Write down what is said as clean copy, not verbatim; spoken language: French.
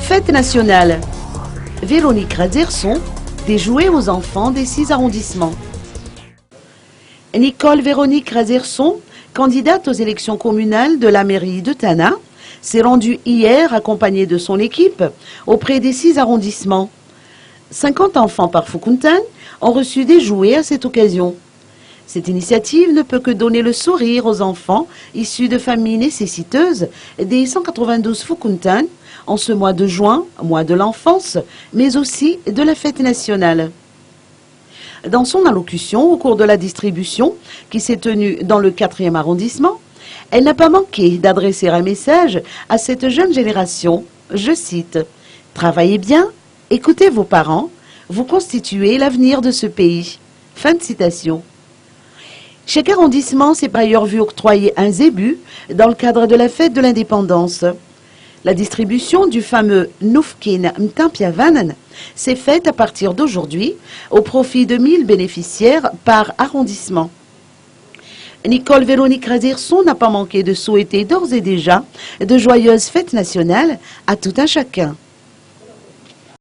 Fête nationale. Véronique Razerson, des jouets aux enfants des 6 arrondissements. Nicole Véronique Razerson, candidate aux élections communales de la mairie de Tana, s'est rendue hier accompagnée de son équipe auprès des 6 arrondissements. 50 enfants par Foukountan ont reçu des jouets à cette occasion. Cette initiative ne peut que donner le sourire aux enfants issus de familles nécessiteuses des 192 Foukountan en ce mois de juin, mois de l'enfance, mais aussi de la fête nationale. Dans son allocution au cours de la distribution qui s'est tenue dans le 4e arrondissement, elle n'a pas manqué d'adresser un message à cette jeune génération. Je cite « Travaillez bien, écoutez vos parents, vous constituez l'avenir de ce pays ». Fin de citation. Chaque arrondissement s'est par ailleurs vu octroyer un zébu dans le cadre de la fête de l'indépendance. La distribution du fameux Noufkin Mtampiavanan s'est faite à partir d'aujourd'hui au profit de 1000 bénéficiaires par arrondissement. Nicole Véronique Razerson n'a pas manqué de souhaiter d'ores et déjà de joyeuses fêtes nationales à tout un chacun.